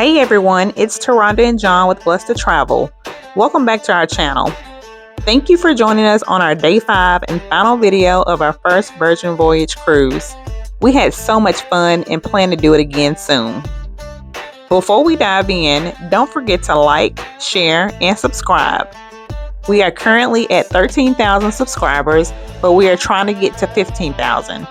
Hey everyone, it's Taronda and John with Blessed to Travel. Welcome back to our channel. Thank you for joining us on our day 5 and final video of our first Virgin Voyage cruise. We had so much fun and plan to do it again soon. Before we dive in, don't forget to like, share, and subscribe. We are currently at 13,000 subscribers, but we are trying to get to 15,000.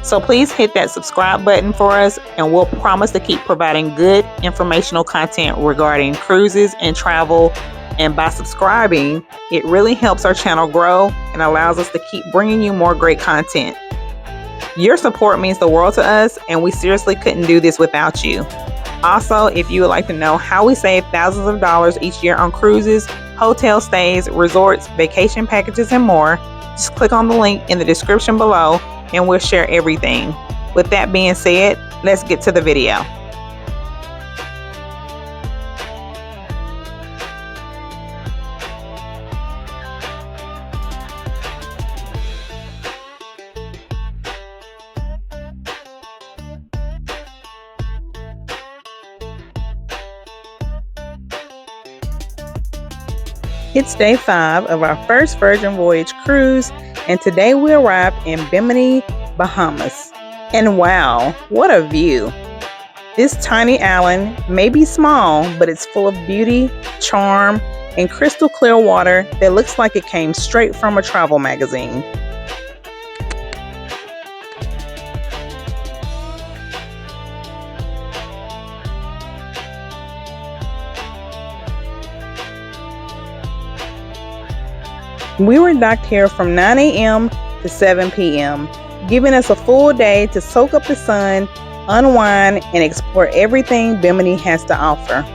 So please hit that subscribe button for us, and we'll promise to keep providing good informational content regarding cruises and travel. And by subscribing, it really helps our channel grow and allows us to keep bringing you more great content. Your support means the world to us, and we seriously couldn't do this without you. Also, if you would like to know how we save thousands of dollars each year on cruises, hotel stays, resorts, vacation packages, and more, just click on the link in the description below and we'll share everything. With that being said, let's get to the video. It's day 5 of our first Virgin Voyage cruise, and today we arrived in Bimini, Bahamas. And wow, what a view! This tiny island may be small, but it's full of beauty, charm, and crystal clear water that looks like it came straight from a travel magazine. We were docked here from 9 a.m. to 7 p.m., giving us a full day to soak up the sun, unwind, and explore everything Bimini has to offer.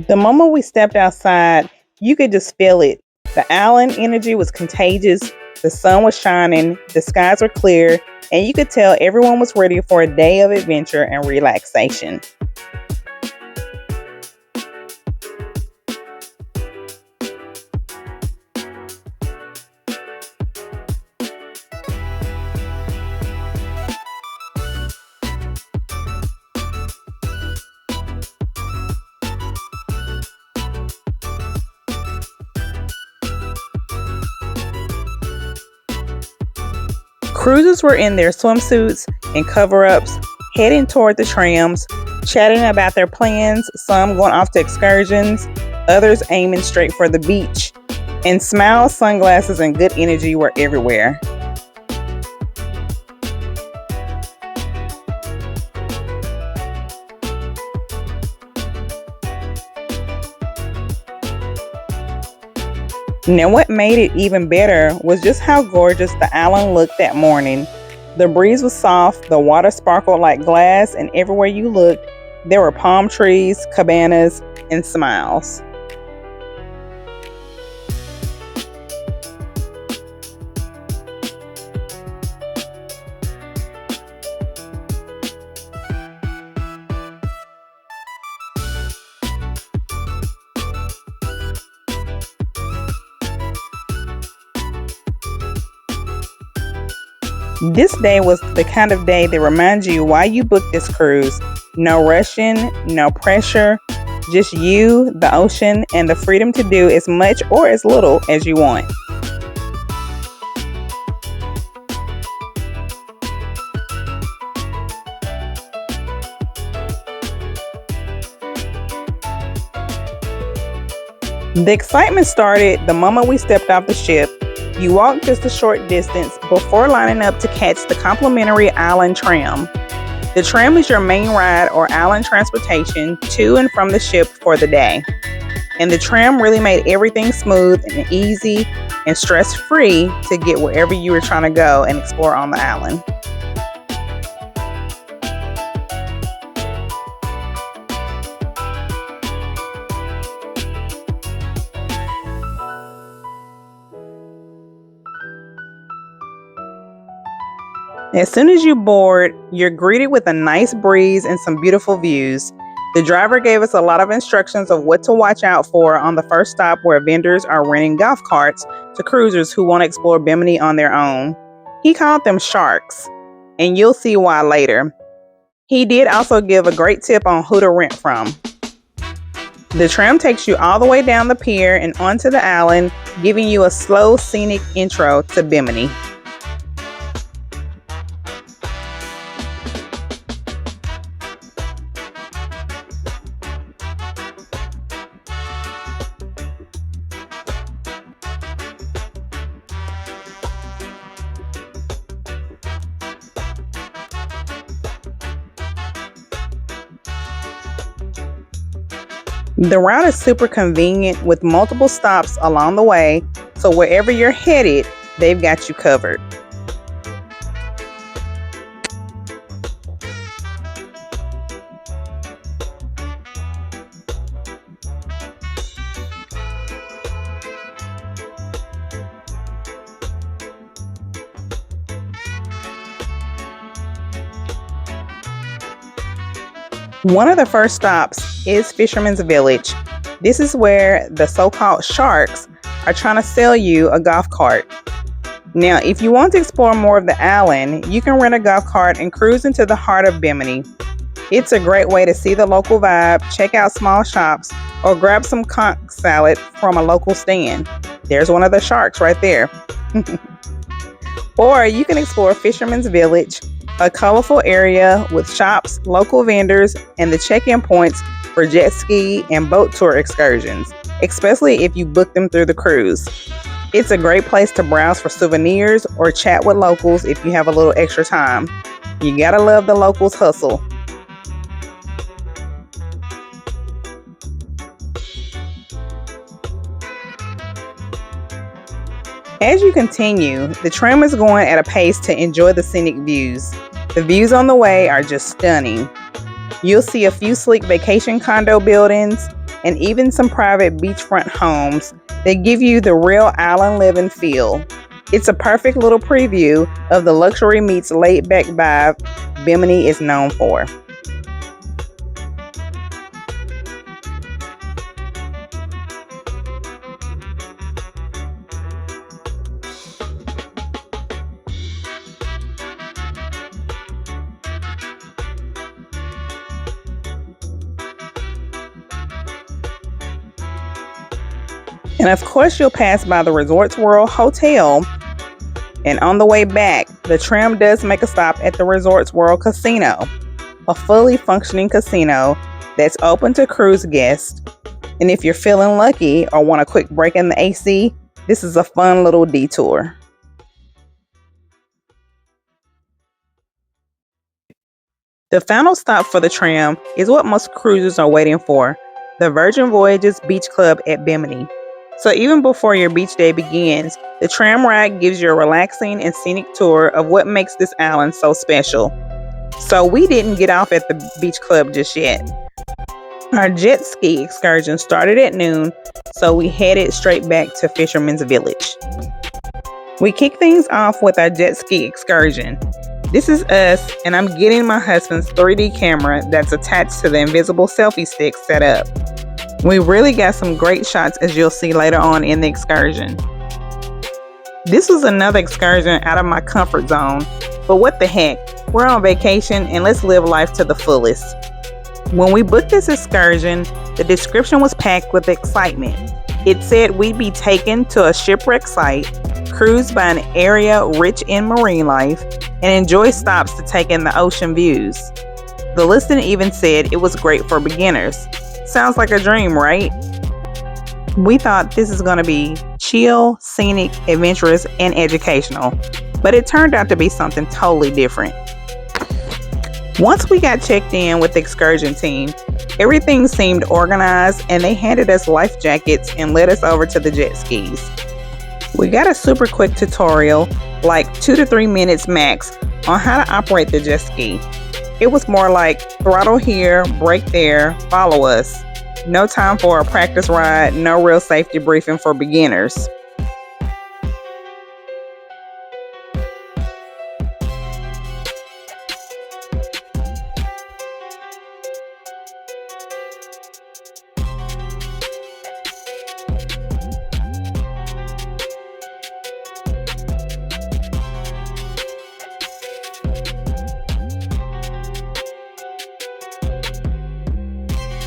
The moment we stepped outside, you could just feel it. The island energy was contagious, the sun was shining, the skies were clear, and you could tell everyone was ready for a day of adventure and relaxation. Cruisers were in their swimsuits and cover-ups, heading toward the trams, chatting about their plans, some going off to excursions, others aiming straight for the beach. And smiles, sunglasses, and good energy were everywhere. Now what made it even better was just how gorgeous the island looked that morning. The breeze was soft, the water sparkled like glass, and everywhere you looked, there were palm trees, cabanas, and smiles. This day was the kind of day that reminds you why you booked this cruise. No rushing, no pressure, just you, the ocean, and the freedom to do as much or as little as you want. The excitement started the moment we stepped off the ship. You walk just a short distance before lining up to catch the complimentary island tram. The tram is your main ride or island transportation to and from the ship for the day. And the tram really made everything smooth and easy and stress-free to get wherever you were trying to go and explore on the island. As soon as you board, you're greeted with a nice breeze and some beautiful views. The driver gave us a lot of instructions of what to watch out for on the first stop, where vendors are renting golf carts to cruisers who want to explore Bimini on their own. He called them sharks, and you'll see why later. He did also give a great tip on who to rent from. The tram takes you all the way down the pier and onto the island, giving you a slow, scenic intro to Bimini. The route is super convenient with multiple stops along the way, so wherever you're headed, they've got you covered. One of the first stops is Fisherman's Village. This is where the so-called sharks are trying to sell you a golf cart. Now, if you want to explore more of the island, you can rent a golf cart and cruise into the heart of Bimini. It's a great way to see the local vibe, check out small shops, or grab some conch salad from a local stand. There's one of the sharks right there. Or you can explore Fisherman's Village, a colorful area with shops, local vendors, and the check-in points for jet ski and boat tour excursions, especially if you book them through the cruise. It's a great place to browse for souvenirs or chat with locals if you have a little extra time. You gotta love the locals' hustle. As you continue, the tram is going at a pace to enjoy the scenic views. The views on the way are just stunning. You'll see a few sleek vacation condo buildings and even some private beachfront homes that give you the real island living feel. It's a perfect little preview of the luxury meets laid back vibe Bimini is known for. And of course, you'll pass by the Resorts World Hotel. And on the way back, the tram does make a stop at the Resorts World Casino, a fully functioning casino that's open to cruise guests. And if you're feeling lucky or want a quick break in the AC, this is a fun little detour. The final stop for the tram is what most cruisers are waiting for, the Virgin Voyages Beach Club at Bimini. So even before your beach day begins, the tram ride gives you a relaxing and scenic tour of what makes this island so special. So we didn't get off at the beach club just yet. Our jet ski excursion started at noon, so we headed straight back to Fisherman's Village. We kick things off with our jet ski excursion. This is us, and I'm getting my husband's 3D camera that's attached to the invisible selfie stick set up. We really got some great shots, as you'll see later on in the excursion. This was another excursion out of my comfort zone, but what the heck, we're on vacation and let's live life to the fullest. When we booked this excursion, the description was packed with excitement. It said we'd be taken to a shipwreck site, cruise by an area rich in marine life, and enjoy stops to take in the ocean views. The listing even said it was great for beginners. Sounds like a dream, right? We thought this is going to be chill, scenic, adventurous, and educational, but it turned out to be something totally different. Once we got checked in with the excursion team, everything seemed organized and they handed us life jackets and led us over to the jet skis. We got a super quick tutorial, like 2 to 3 minutes max, on how to operate the jet ski. It was more like throttle here, brake there, follow us. No time for a practice ride, no real safety briefing for beginners.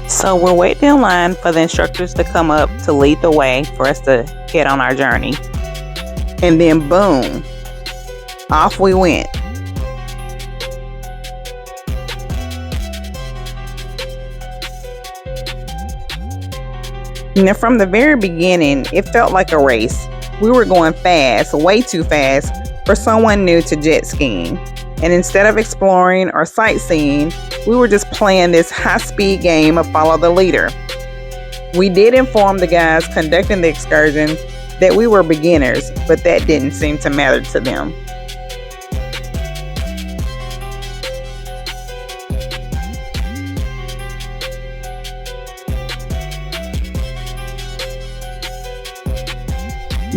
So we're waiting in line for the instructors to come up to lead the way for us to head on our journey. And then boom, off we went. Now from the very beginning, it felt like a race. We were going fast, way too fast for someone new to jet skiing. And instead of exploring or sightseeing, we were just playing this high-speed game of follow the leader. We did inform the guys conducting the excursion that we were beginners, but that didn't seem to matter to them.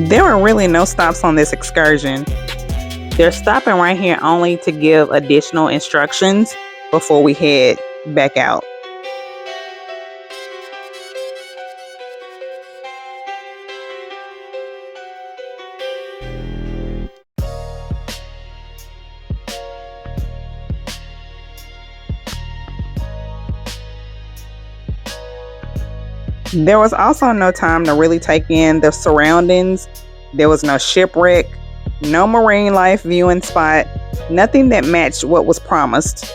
There were really no stops on this excursion. They're stopping right here only to give additional instructions before we head back out. There was also no time to really take in the surroundings. There was no shipwreck, no marine life viewing spot, nothing that matched what was promised.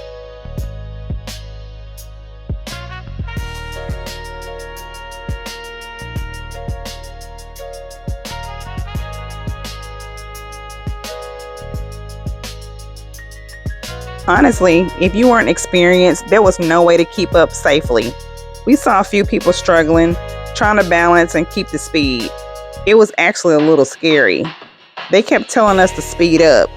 Honestly, if you weren't experienced, there was no way to keep up safely. We saw a few people struggling, trying to balance and keep the speed. It was actually a little scary. They kept telling us to speed up.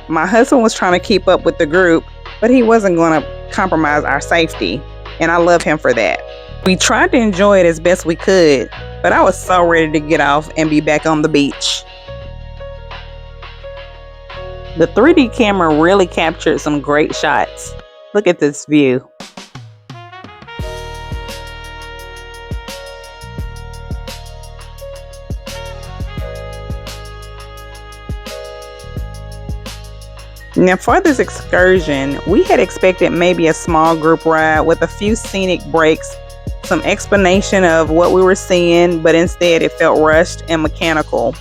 My husband was trying to keep up with the group, but he wasn't going to compromise our safety, and I love him for that. We tried to enjoy it as best we could, but I was so ready to get off and be back on the beach. The 3D camera really captured some great shots. Look at this view. Now for this excursion, we had expected maybe a small group ride with a few scenic breaks, some explanation of what we were seeing, but instead it felt rushed and mechanical.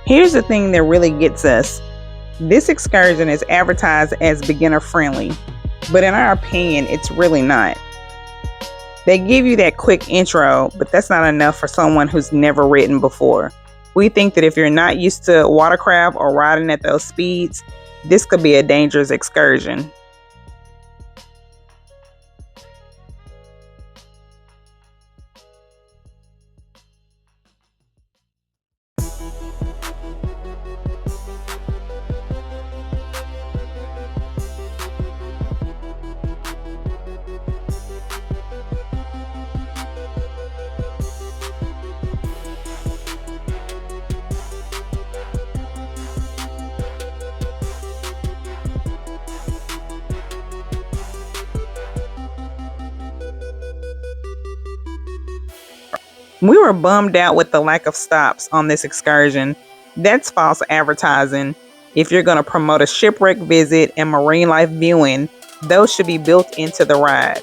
Here's the thing that really gets us. This excursion is advertised as beginner friendly, but in our opinion, it's really not. They give you that quick intro, but that's not enough for someone who's never ridden before. We think that if you're not used to watercraft or riding at those speeds, this could be a dangerous excursion. We were bummed out with the lack of stops on this excursion. That's false advertising. If you're going to promote a shipwreck visit and marine life viewing, those should be built into the ride.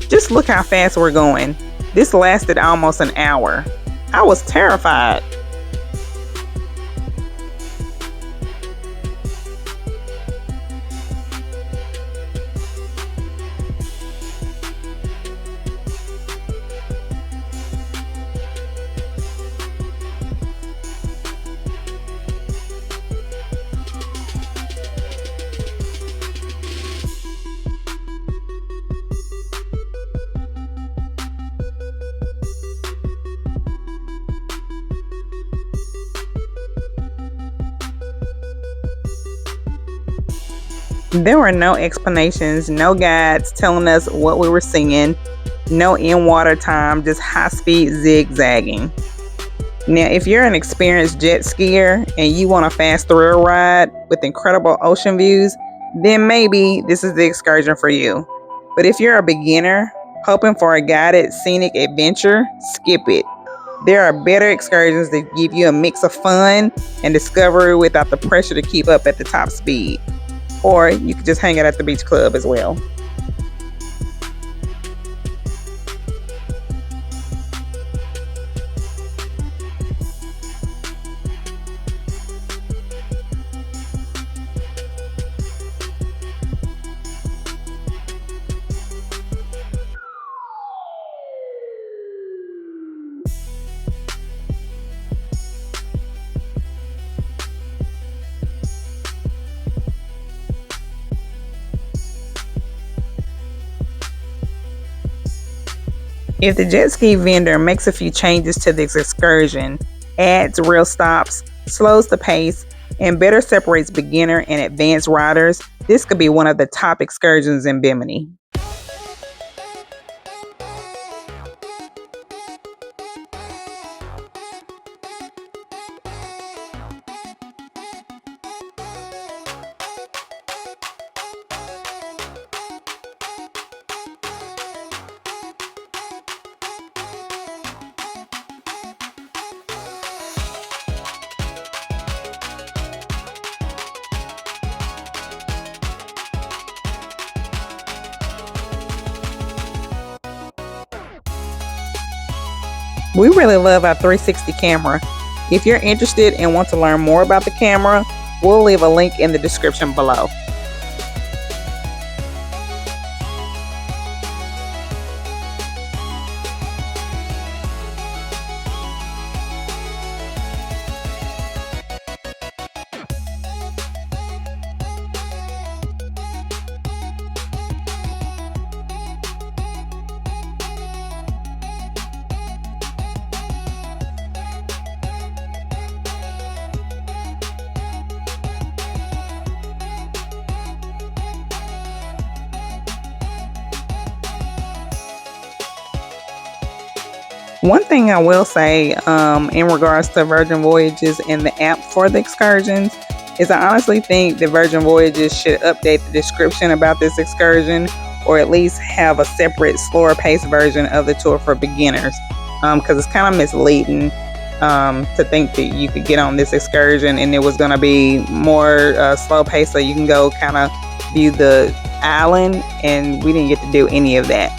Just look how fast we're going. This lasted almost an hour. I was terrified. There were no explanations, no guides telling us what we were seeing, no in-water time, just high-speed zigzagging. Now, if you're an experienced jet skier and you want a fast thrill ride with incredible ocean views, then maybe this is the excursion for you. But if you're a beginner hoping for a guided scenic adventure, skip it. There are better excursions that give you a mix of fun and discovery without the pressure to keep up at the top speed. Or you could just hang out at the beach club as well. If the jet ski vendor makes a few changes to this excursion, adds real stops, slows the pace, and better separates beginner and advanced riders, this could be one of the top excursions in Bimini. We really love our 360 camera. If you're interested and want to learn more about the camera, we'll leave a link in the description below. One thing I will say in regards to Virgin Voyages and the app for the excursions is I honestly think that Virgin Voyages should update the description about this excursion, or at least have a separate slower paced version of the tour for beginners, because it's kind of misleading to think that you could get on this excursion and it was going to be more slow paced so you can go kind of view the island, and we didn't get to do any of that.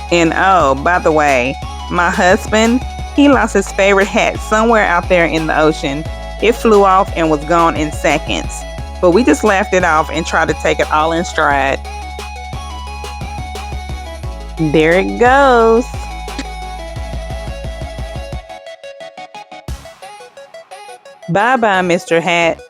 And oh, by the way, my husband, he lost his favorite hat somewhere out there in the ocean. It flew off and was gone in seconds. But we just laughed it off and tried to take it all in stride. There it goes. Bye-bye, Mr. Hat.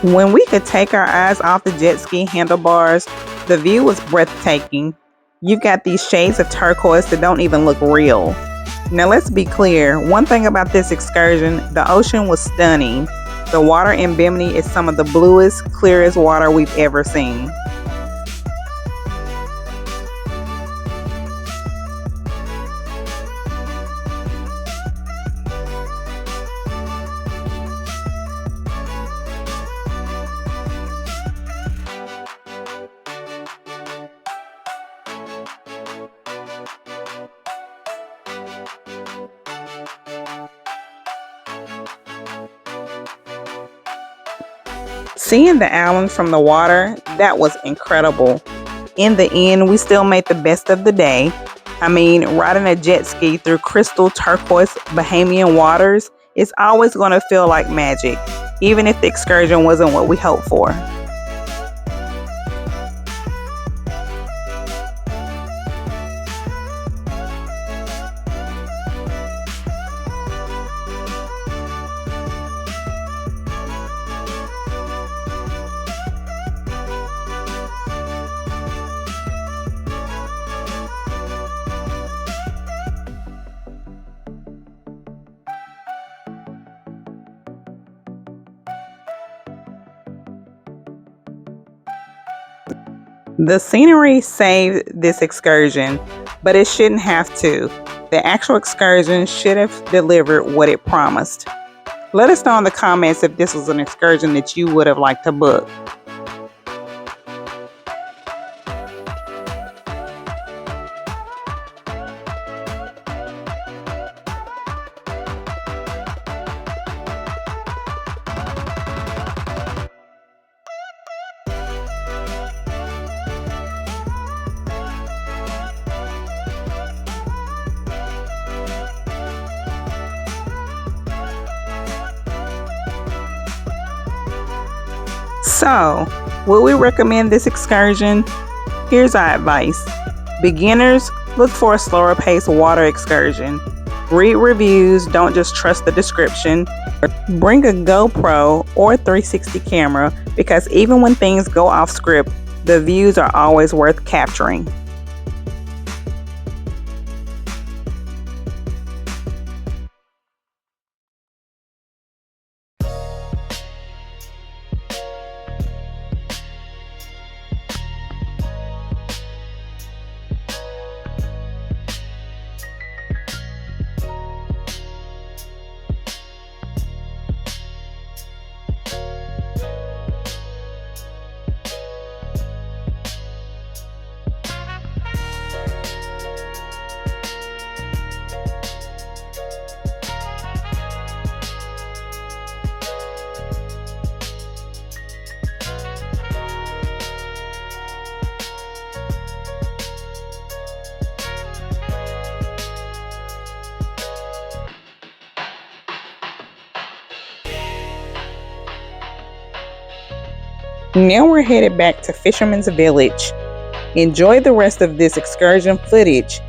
When we could take our eyes off the jet ski handlebars, the view was breathtaking. You've got these shades of turquoise that don't even look real. Now let's be clear, one thing about this excursion, the ocean was stunning. The water in Bimini is some of the bluest, clearest water we've ever seen. Seeing the island from the water, that was incredible. In the end, we still made the best of the day. I mean, riding a jet ski through crystal turquoise Bahamian waters is always going to feel like magic, even if the excursion wasn't what we hoped for. The scenery saved this excursion, but it shouldn't have to. The actual excursion should have delivered what it promised. Let us know in the comments if this was an excursion that you would have liked to book. So, would we recommend this excursion? Here's our advice. Beginners, look for a slower paced water excursion. Read reviews, don't just trust the description. Bring a GoPro or 360 camera because even when things go off script, the views are always worth capturing. Now we're headed back to Fisherman's Village. Enjoy the rest of this excursion footage.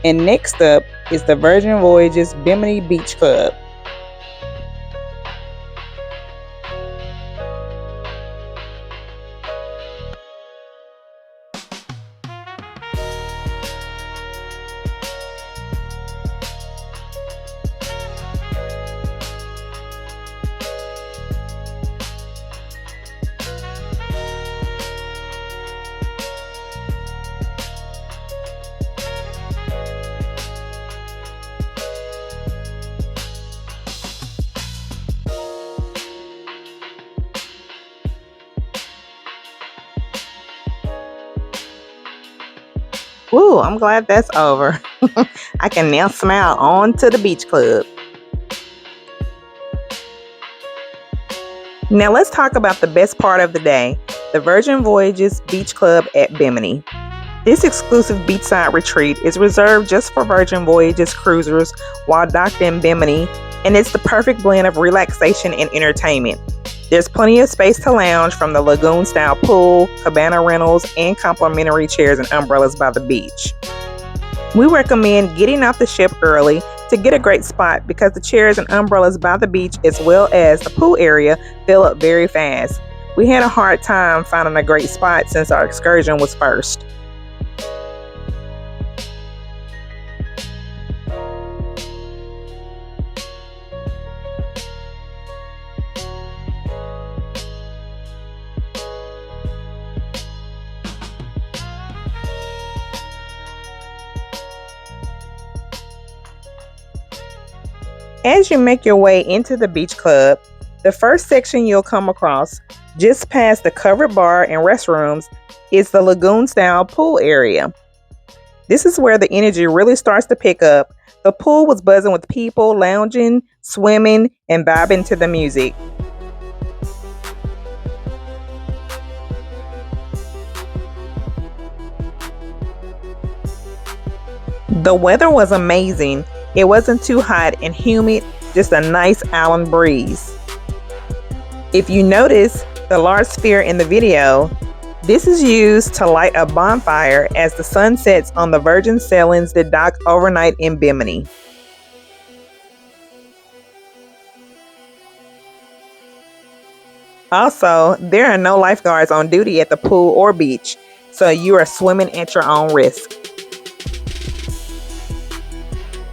And next up is the Virgin Voyages Bimini Beach Club. Ooh, I'm glad that's over. I can now smile on to the beach club. Now let's talk about the best part of the day, the Virgin Voyages Beach Club at Bimini. This exclusive beachside retreat is reserved just for Virgin Voyages cruisers while docked in Bimini, and it's the perfect blend of relaxation and entertainment. There's plenty of space to lounge from the lagoon-style pool, cabana rentals, and complimentary chairs and umbrellas by the beach. We recommend getting off the ship early to get a great spot because the chairs and umbrellas by the beach as well as the pool area fill up very fast. We had a hard time finding a great spot since our excursion was first. As you make your way into the beach club, the first section you'll come across, just past the covered bar and restrooms, is the lagoon-style pool area. This is where the energy really starts to pick up. The pool was buzzing with people lounging, swimming, and vibing to the music. The weather was amazing. It wasn't too hot and humid, just a nice island breeze. If you notice the large sphere in the video, this is used to light a bonfire as the sun sets on the Virgin sailings that dock overnight in Bimini. Also, there are no lifeguards on duty at the pool or beach, so you are swimming at your own risk.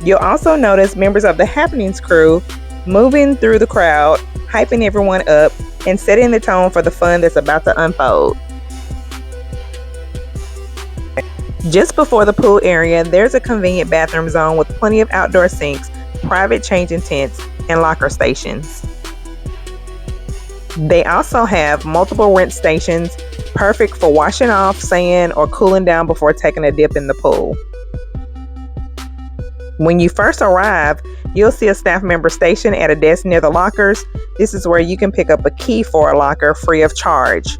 You'll also notice members of the Happenings crew moving through the crowd, hyping everyone up, and setting the tone for the fun that's about to unfold. Just before the pool area, there's a convenient bathroom zone with plenty of outdoor sinks, private changing tents, and locker stations. They also have multiple rinse stations, perfect for washing off sand or cooling down before taking a dip in the pool. When you first arrive, you'll see a staff member stationed at a desk near the lockers. This is where you can pick up a key for a locker free of charge.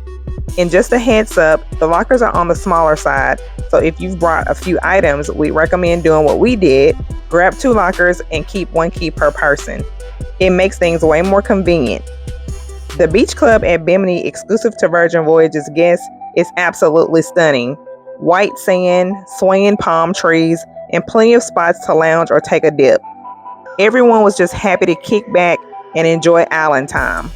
And just a heads up, the lockers are on the smaller side, so if you've brought a few items, we recommend doing what we did: grab 2 lockers and keep 1 key per person. It makes things way more convenient. The beach club at Bimini, exclusive to Virgin Voyages guests, is absolutely stunning. White sand, swinging palm trees, and plenty of spots to lounge or take a dip. Everyone was just happy to kick back and enjoy island time.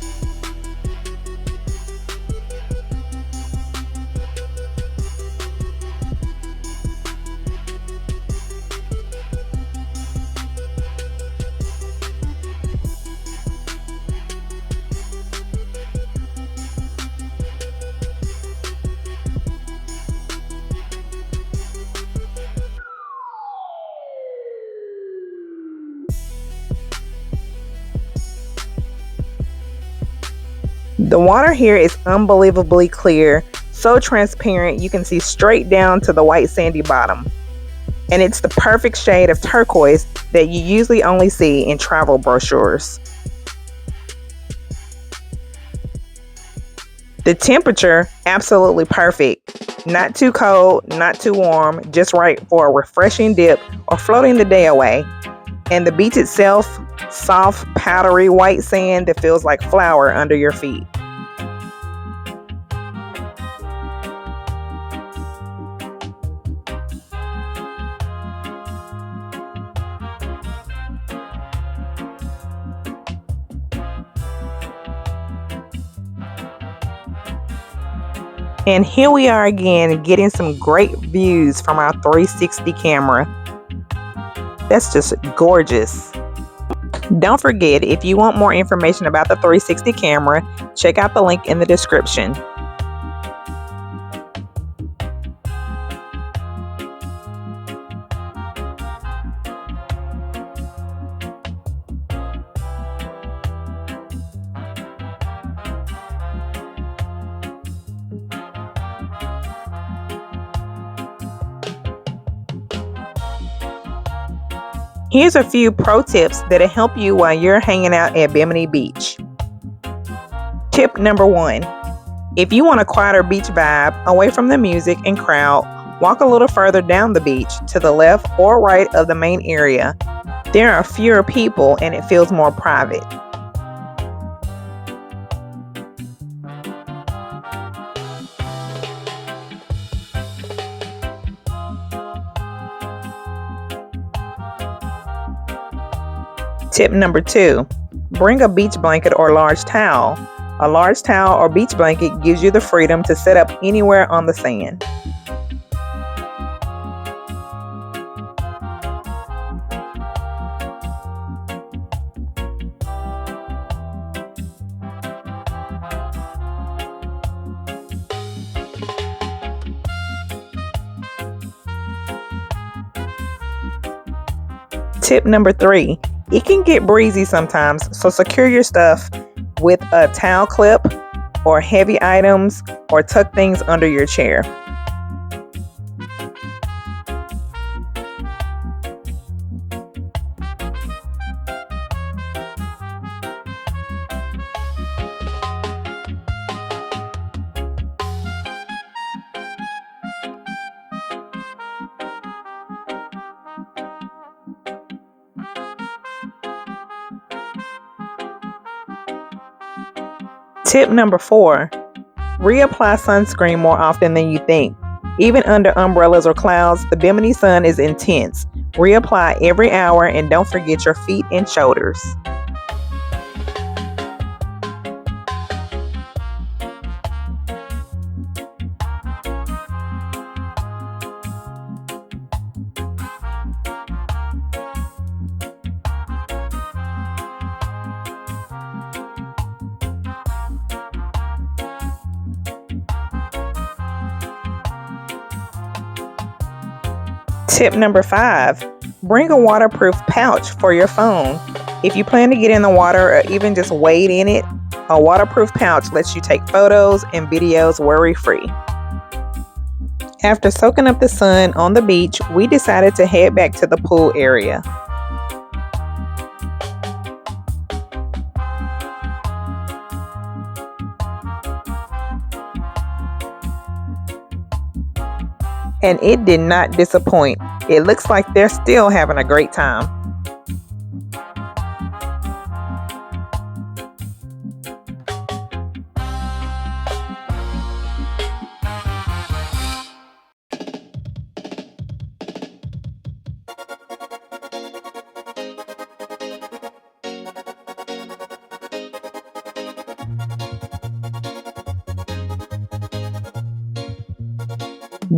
The water here is unbelievably clear, so transparent you can see straight down to the white sandy bottom. And it's the perfect shade of turquoise that you usually only see in travel brochures. The temperature, absolutely perfect. Not too cold, not too warm, just right for a refreshing dip or floating the day away. And the beach itself, soft, powdery white sand that feels like flour under your feet. And here we are again, getting some great views from our 360 camera. That's just gorgeous. Don't forget, if you want more information about the 360 camera, check out the link in the description. Here's a few pro tips that'll help you while you're hanging out at Bimini Beach. Tip number 1. If you want a quieter beach vibe, away from the music and crowd, walk a little further down the beach to the left or right of the main area. There are fewer people and it feels more private. Tip number 2, bring a beach blanket or large towel. A large towel or beach blanket gives you the freedom to set up anywhere on the sand. Tip number 3, it can get breezy sometimes, so secure your stuff with a towel clip or heavy items, or tuck things under your chair. Tip number 4, reapply sunscreen more often than you think. Even under umbrellas or clouds, the Bimini sun is intense. Reapply every hour and don't forget your feet and shoulders. Tip number 5, bring a waterproof pouch for your phone. If you plan to get in the water or even just wade in it, a waterproof pouch lets you take photos and videos worry-free. After soaking up the sun on the beach, we decided to head back to the pool area. And it did not disappoint. It looks like they're still having a great time.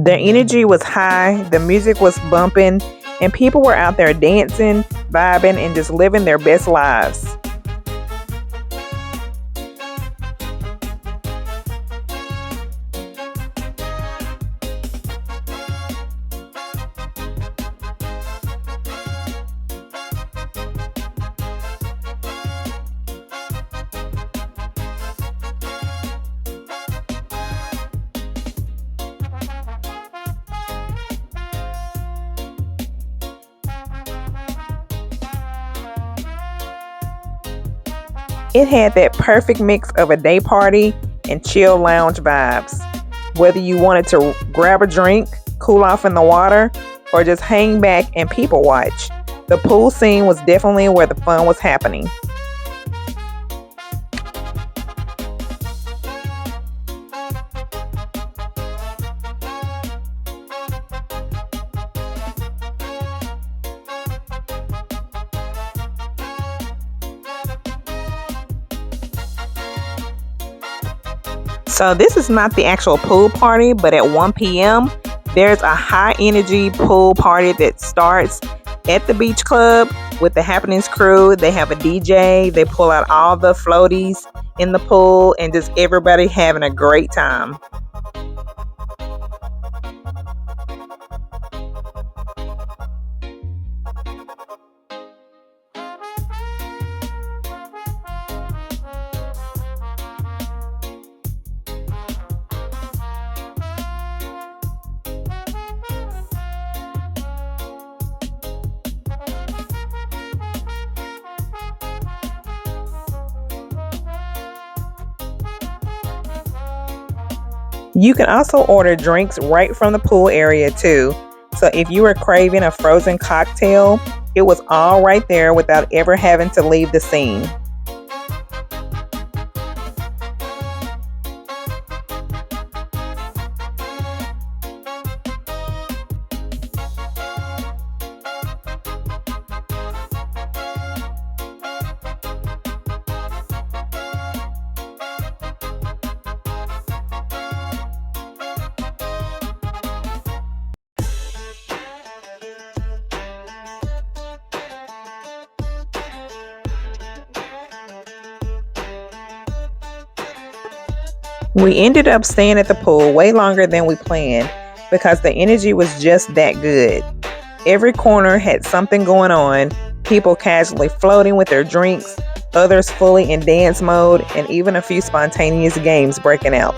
The energy was high, the music was bumping, and people were out there dancing, vibing, and just living their best lives. It had that perfect mix of a day party and chill lounge vibes. Whether you wanted to grab a drink, cool off in the water, or just hang back and people watch, the pool scene was definitely where the fun was happening. So this is not the actual pool party, but at 1 p.m. there's a high energy pool party that starts at the beach club with the Happenings crew. They have a DJ, they pull out all the floaties in the pool, and just everybody having a great time. You can also order drinks right from the pool area too. So if you were craving a frozen cocktail, it was all right there without ever having to leave the scene. We ended up staying at the pool way longer than we planned because the energy was just that good. Every corner had something going on, people casually floating with their drinks, others fully in dance mode, and even a few spontaneous games breaking out.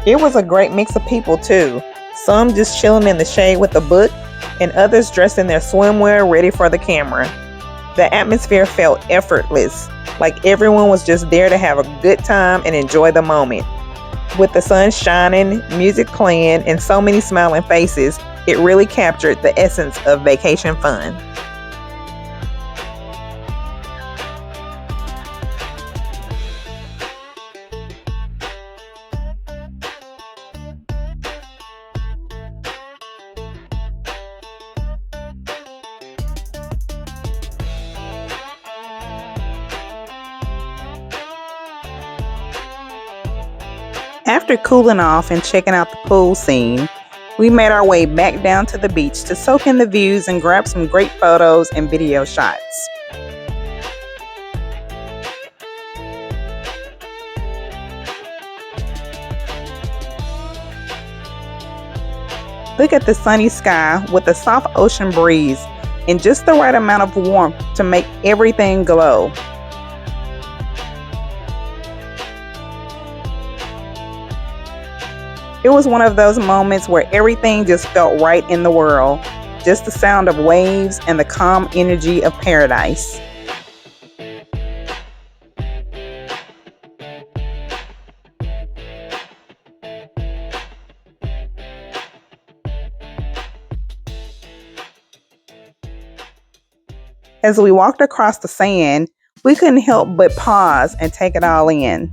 It was a great mix of people too. Some just chilling in the shade with a book, and others dressed in their swimwear ready for the camera. The atmosphere felt effortless, like everyone was just there to have a good time and enjoy the moment. With the sun shining, music playing, and so many smiling faces, it really captured the essence of vacation fun. After cooling off and checking out the pool scene, we made our way back down to the beach to soak in the views and grab some great photos and video shots. Look at the sunny sky with a soft ocean breeze and just the right amount of warmth to make everything glow. It was one of those moments where everything just felt right in the world, just the sound of waves and the calm energy of paradise. As we walked across the sand, we couldn't help but pause and take it all in.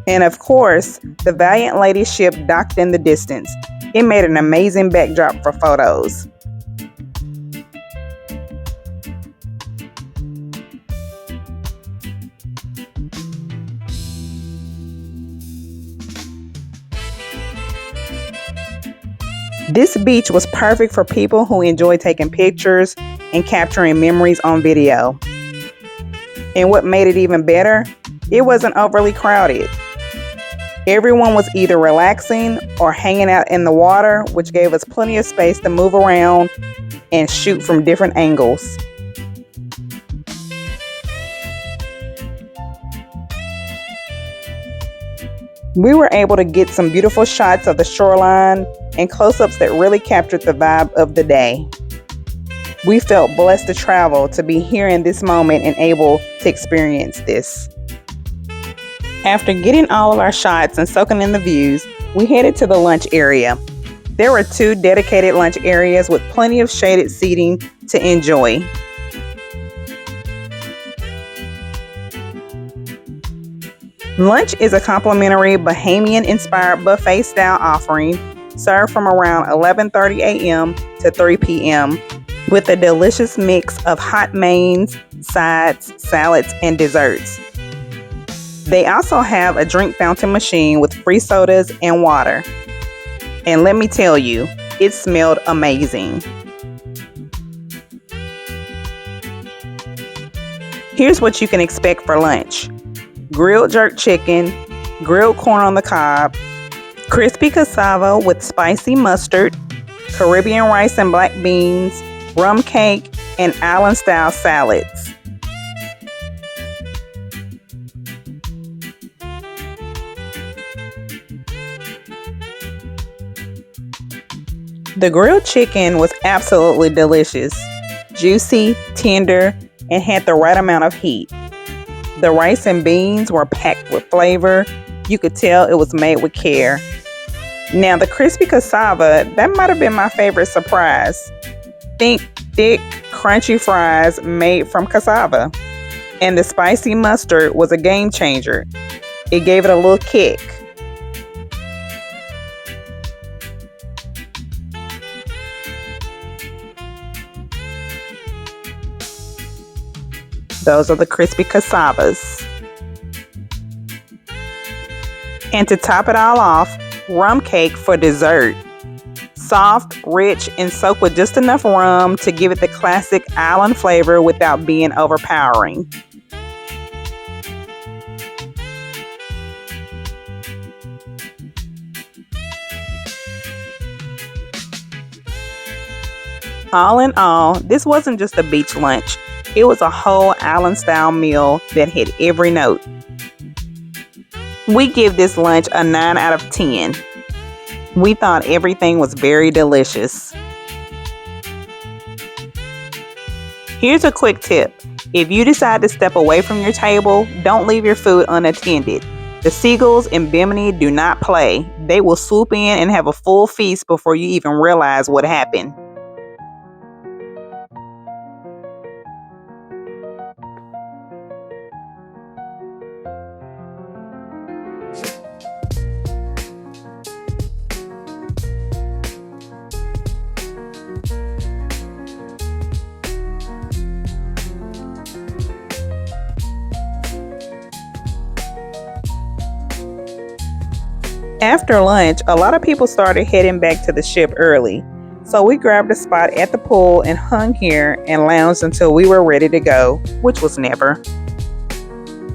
And of course, the Valiant Lady ship docked in the distance. It made an amazing backdrop for photos. This beach was perfect for people who enjoy taking pictures and capturing memories on video. And what made it even better, it wasn't overly crowded. Everyone was either relaxing or hanging out in the water, which gave us plenty of space to move around and shoot from different angles. We were able to get some beautiful shots of the shoreline and close-ups that really captured the vibe of the day. We felt blessed to travel, to be here in this moment and able to experience this. After getting all of our shots and soaking in the views, we headed to the lunch area. There were 2 dedicated lunch areas with plenty of shaded seating to enjoy. Lunch is a complimentary Bahamian-inspired buffet-style offering served from around 11:30 a.m. to 3 p.m. with a delicious mix of hot mains, sides, salads, and desserts. They also have a drink fountain machine with free sodas and water. And let me tell you, it smelled amazing. Here's what you can expect for lunch: grilled jerk chicken, grilled corn on the cob, crispy cassava with spicy mustard, Caribbean rice and black beans, rum cake, and island-style salads. The grilled chicken was absolutely delicious, juicy, tender, and had the right amount of heat. The rice and beans were packed with flavor. You could tell it was made with care. Now the crispy cassava, that might have been my favorite surprise. Think thick, crunchy fries made from cassava. And the spicy mustard was a game changer. It gave it a little kick. Those are the crispy cassavas. And to top it all off, rum cake for dessert. Soft, rich, and soaked with just enough rum to give it the classic island flavor without being overpowering. All in all, this wasn't just a beach lunch. It was a whole island-style meal that hit every note. We give this lunch a 9 out of 10. We thought everything was very delicious. Here's a quick tip. If you decide to step away from your table, don't leave your food unattended. The seagulls in Bimini do not play. They will swoop in and have a full feast before you even realize what happened. After lunch, a lot of people started heading back to the ship early, so we grabbed a spot at the pool and hung here and lounged until we were ready to go, which was never.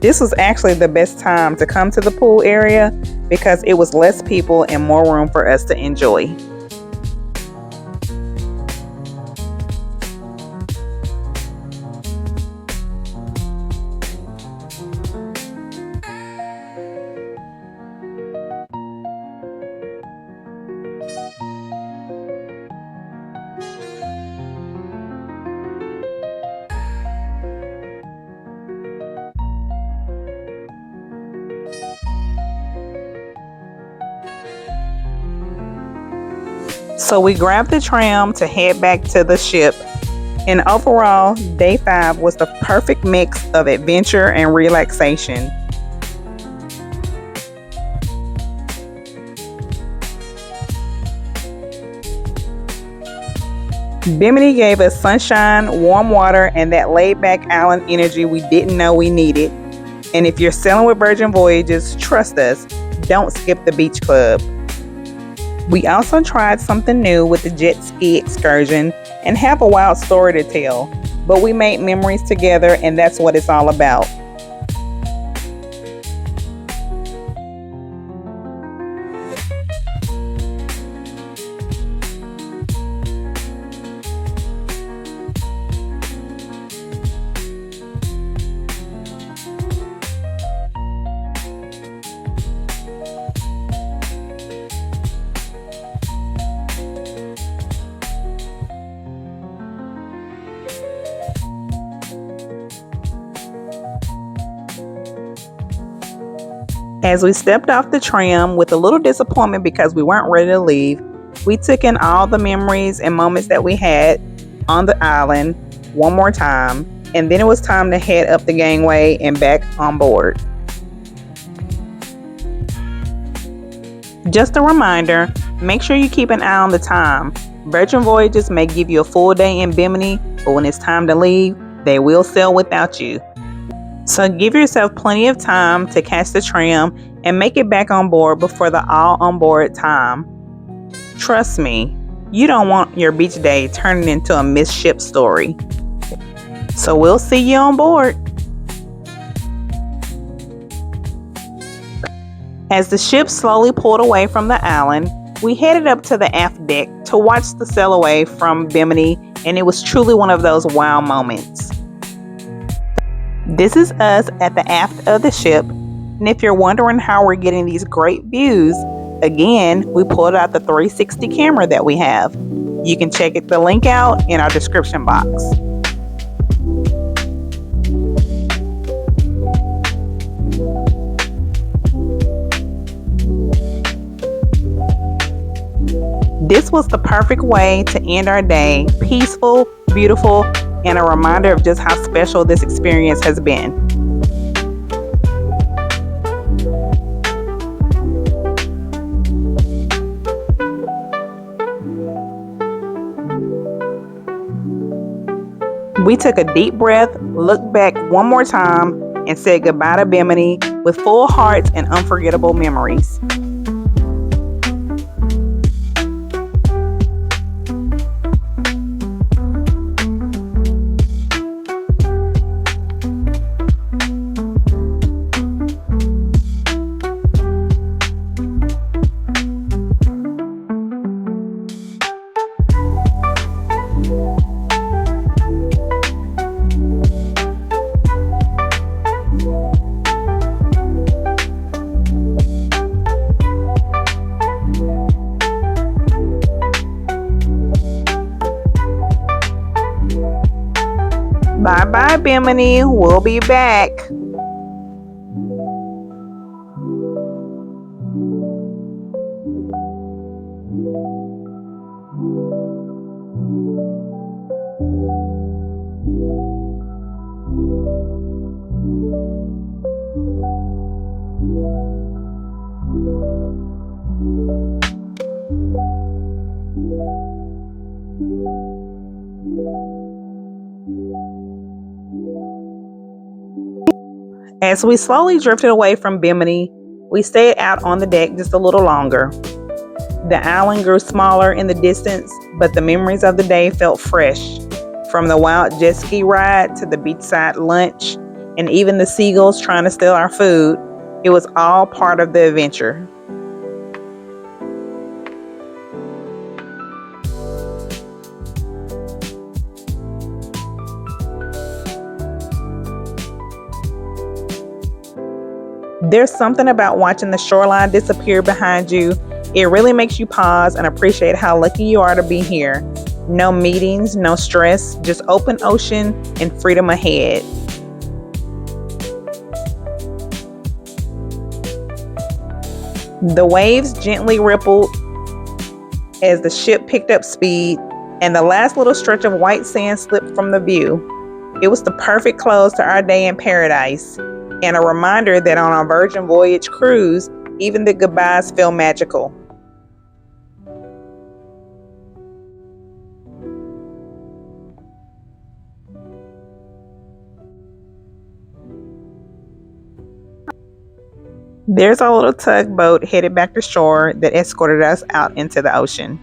This was actually the best time to come to the pool area because it was less people and more room for us to enjoy. So we grabbed the tram to head back to the ship, and overall, day 5 was the perfect mix of adventure and relaxation. Bimini gave us sunshine, warm water, and that laid-back island energy we didn't know we needed. And if you're sailing with Virgin Voyages, trust us, don't skip the beach club. We also tried something new with the jet ski excursion and have a wild story to tell, but we made memories together, and that's what it's all about. As we stepped off the tram with a little disappointment because we weren't ready to leave, we took in all the memories and moments that we had on the island one more time, and then it was time to head up the gangway and back on board. Just a reminder, make sure you keep an eye on the time. Virgin Voyages may give you a full day in Bimini, but when it's time to leave, they will sail without you. So give yourself plenty of time to catch the tram and make it back on board before the all on board time. Trust me, you don't want your beach day turning into a missed ship story. So we'll see you on board. As the ship slowly pulled away from the island, we headed up to the aft deck to watch the sail away from Bimini, and it was truly one of those wow moments. This is us at the aft of the ship, and if you're wondering how we're getting these great views, again, we pulled out the 360 camera that we have. You can check the link out in our description box. This was the perfect way to end our day, peaceful, beautiful, and a reminder of just how special this experience has been. We took a deep breath, looked back one more time, and said goodbye to Bimini with full hearts and unforgettable memories. Bye bye, Bimini. We'll be back. As we slowly drifted away from Bimini, we stayed out on the deck just a little longer. The island grew smaller in the distance, but the memories of the day felt fresh. From the wild jet ski ride to the beachside lunch, and even the seagulls trying to steal our food, it was all part of the adventure. There's something about watching the shoreline disappear behind you. It really makes you pause and appreciate how lucky you are to be here. No meetings, no stress, just open ocean and freedom ahead. The waves gently rippled as the ship picked up speed, and the last little stretch of white sand slipped from the view. It was the perfect close to our day in paradise, and a reminder that on a Virgin Voyage cruise, even the goodbyes feel magical. There's a little tugboat headed back to shore that escorted us out into the ocean.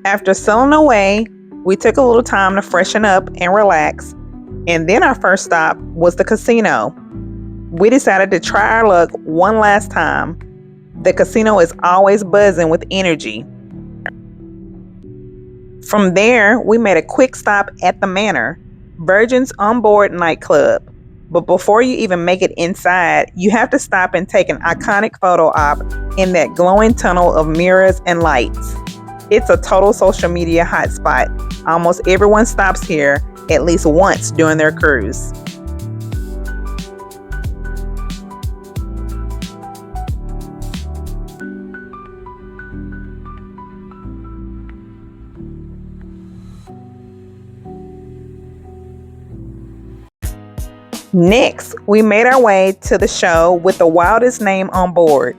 After sailing away, we took a little time to freshen up and relax, and then our first stop was the casino. We decided to try our luck one last time. The casino is always buzzing with energy. From there, we made a quick stop at the Manor, Virgin's onboard nightclub. But before you even make it inside, you have to stop and take an iconic photo op in that glowing tunnel of mirrors and lights. It's a total social media hotspot. Almost everyone stops here at least once during their cruise. Next, we made our way to the show with the wildest name on board.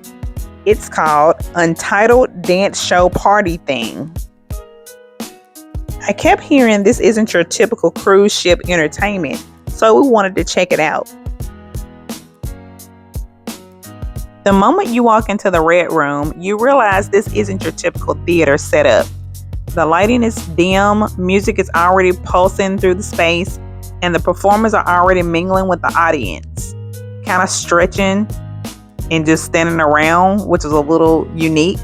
It's called Untitled Dance Show Party Thing. I kept hearing this isn't your typical cruise ship entertainment, so we wanted to check it out. The moment you walk into the Red Room, you realize this isn't your typical theater setup. The lighting is dim, music is already pulsing through the space, and the performers are already mingling with the audience, kind of stretching and just standing around, which was a little unique.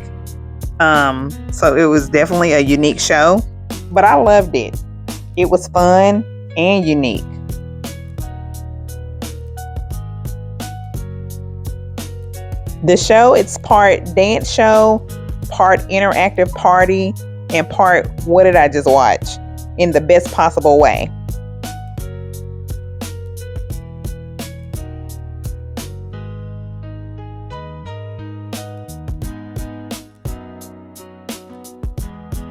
So it was definitely a unique show, but I loved it. It was fun and unique. The show, it's part dance show, part interactive party, and part what did I just watch in the best possible way.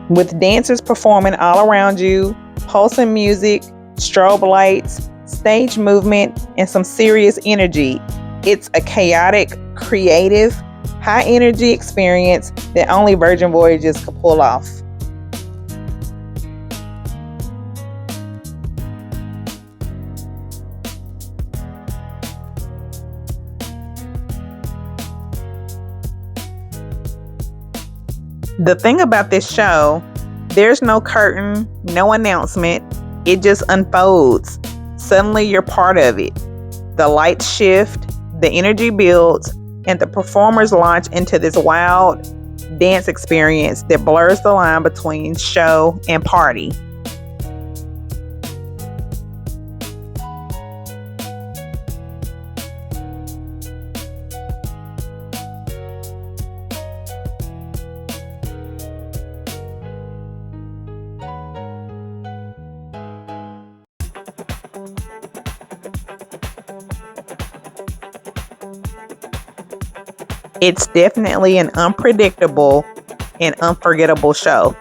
With dancers performing all around you, pulsing music, strobe lights, stage movement, and some serious energy. It's a chaotic, creative, high energy experience that only Virgin Voyages could pull off. The thing about this show, there's no curtain, no announcement. It just unfolds. Suddenly you're part of it. The lights shift, the energy builds, and the performers launch into this wild dance experience that blurs the line between show and party. It's definitely an unpredictable and unforgettable show.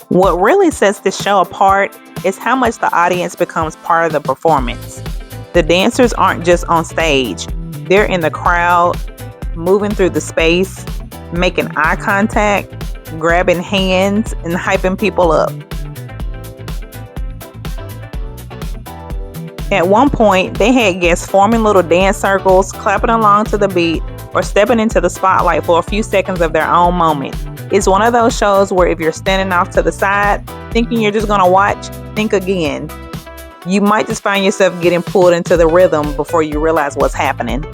What really sets the show apart is how much the audience becomes part of the performance. The dancers aren't just on stage, they're in the crowd, moving through the space, making eye contact, grabbing hands, and hyping people up. At one point, they had guests forming little dance circles, clapping along to the beat, or stepping into the spotlight for a few seconds of their own moment. It's one of those shows where if you're standing off to the side, thinking you're just gonna watch, think again. You might just find yourself getting pulled into the rhythm before you realize what's happening.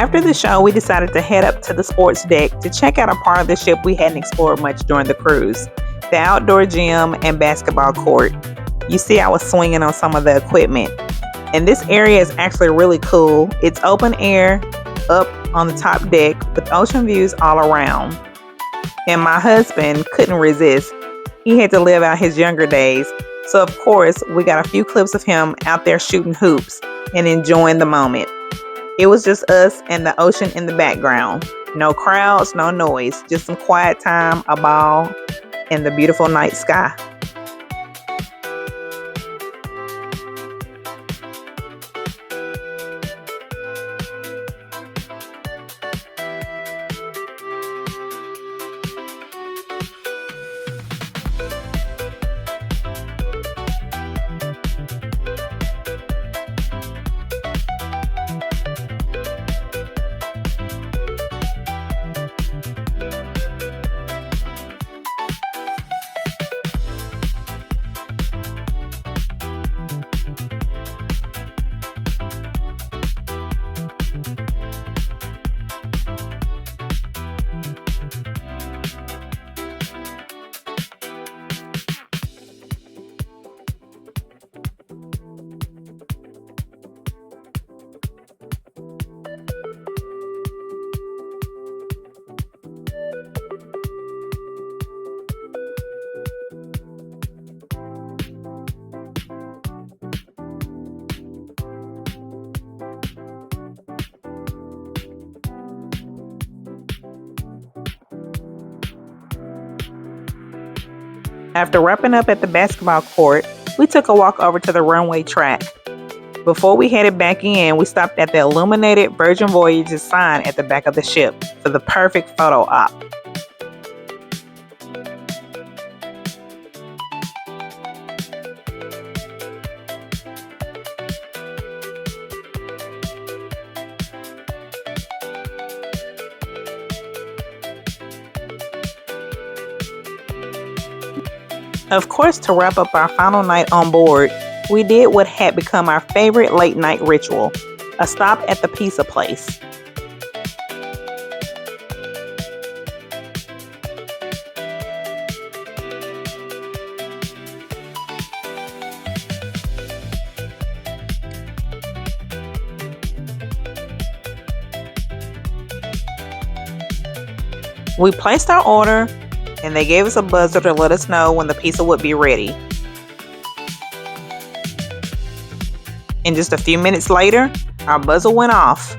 After the show, we decided to head up to the sports deck to check out a part of the ship we hadn't explored much during the cruise, the outdoor gym and basketball court. You see, I was swinging on some of the equipment. And this area is actually really cool. It's open air, up on the top deck with ocean views all around. And my husband couldn't resist. He had to live out his younger days. So of course, we got a few clips of him out there shooting hoops and enjoying the moment. It was just us and the ocean in the background. No crowds, no noise, just some quiet time, a ball, and the beautiful night sky. After wrapping up at the basketball court, we took a walk over to the runway track. Before we headed back in, we stopped at the illuminated Virgin Voyages sign at the back of the ship for the perfect photo op. Of course, to wrap up our final night on board, we did what had become our favorite late night ritual, a stop at the pizza place. We placed our order, and they gave us a buzzer to let us know when the pizza would be ready. And just a few minutes later, our buzzer went off.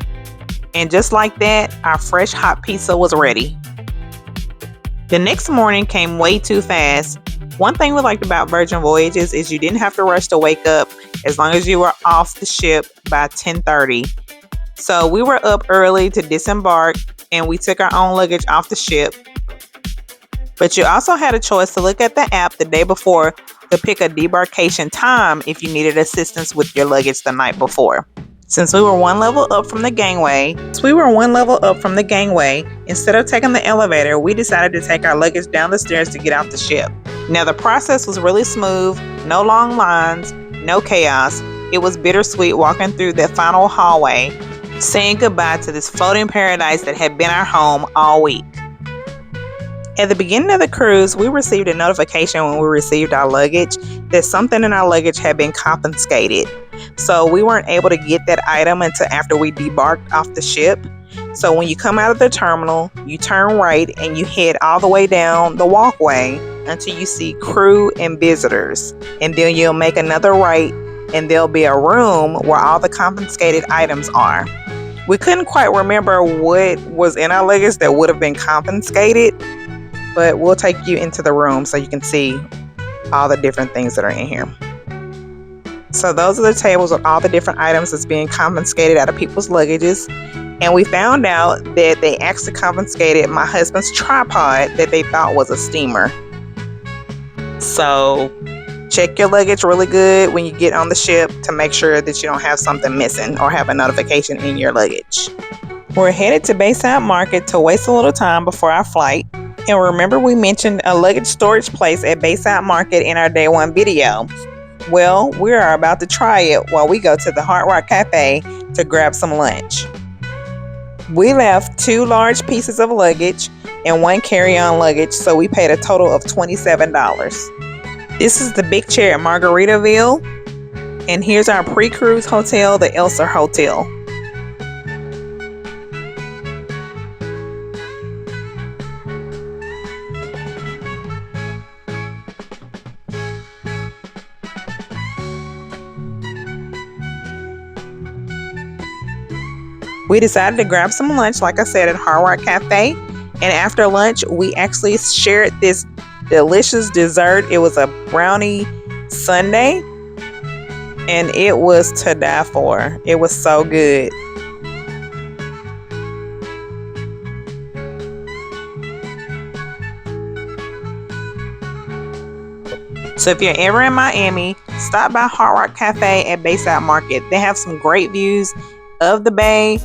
And just like that, our fresh hot pizza was ready. The next morning came way too fast. One thing we liked about Virgin Voyages is you didn't have to rush to wake up as long as you were off the ship by 10:30. So we were up early to disembark and we took our own luggage off the ship. But you also had a choice to look at the app the day before to pick a debarkation time if you needed assistance with your luggage the night before. Since we were one level up from the gangway, instead of taking the elevator, we decided to take our luggage down the stairs to get off the ship. Now the process was really smooth, no long lines, no chaos. It was bittersweet walking through that final hallway, saying goodbye to this floating paradise that had been our home all week. At the beginning of the cruise, we received a notification when we received our luggage that something in our luggage had been confiscated. So we weren't able to get that item until after we debarked off the ship. So when you come out of the terminal, you turn right and you head all the way down the walkway until you see crew and visitors. And then you'll make another right and there'll be a room where all the confiscated items are. We couldn't quite remember what was in our luggage that would have been confiscated, but we'll take you into the room so you can see all the different things that are in here. So those are the tables with all the different items that's being confiscated out of people's luggages. And we found out that they actually confiscated my husband's tripod that they thought was a steamer. So check your luggage really good when you get on the ship to make sure that you don't have something missing or have a notification in your luggage. We're headed to Bayside Market to waste a little time before our flight. And remember we mentioned a luggage storage place at Bayside Market in our day one video. Well, we are about to try it while we go to the Hard Rock Cafe to grab some lunch. We left 2 large pieces of luggage and 1 carry-on luggage, so we paid a total of $27. This is the big chair at Margaritaville, and here's our pre-cruise hotel, the Elsa Hotel. We decided to grab some lunch, like I said, at Hard Rock Cafe. And after lunch, we actually shared this delicious dessert. It was a brownie sundae, and it was to die for. It was so good. So if you're ever in Miami, stop by Hard Rock Cafe at Bayside Market. They have some great views of the bay,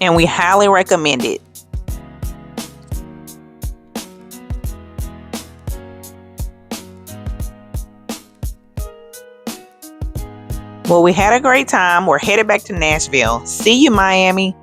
and we highly recommend it. Well, we had a great time. We're headed back to Nashville. See you, Miami.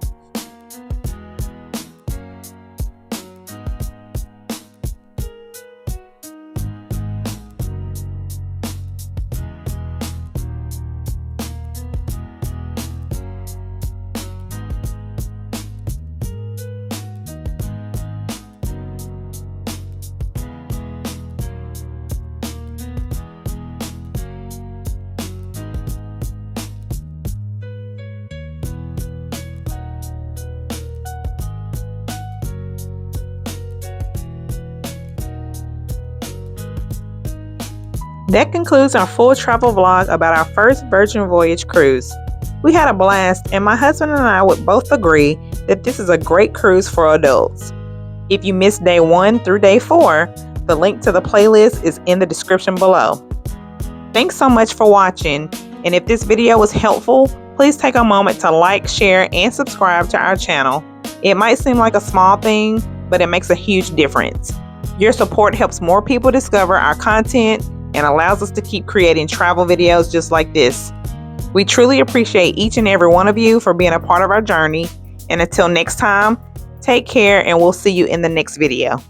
That concludes our full travel vlog about our first Virgin Voyage cruise. We had a blast, and my husband and I would both agree that this is a great cruise for adults. If you missed day 1 through day 4, the link to the playlist is in the description below. Thanks so much for watching, and if this video was helpful, please take a moment to like, share, and subscribe to our channel. It might seem like a small thing, but it makes a huge difference. Your support helps more people discover our content and allows us to keep creating travel videos just like this. We truly appreciate each and every one of you for being a part of our journey. And until next time, take care, and we'll see you in the next video.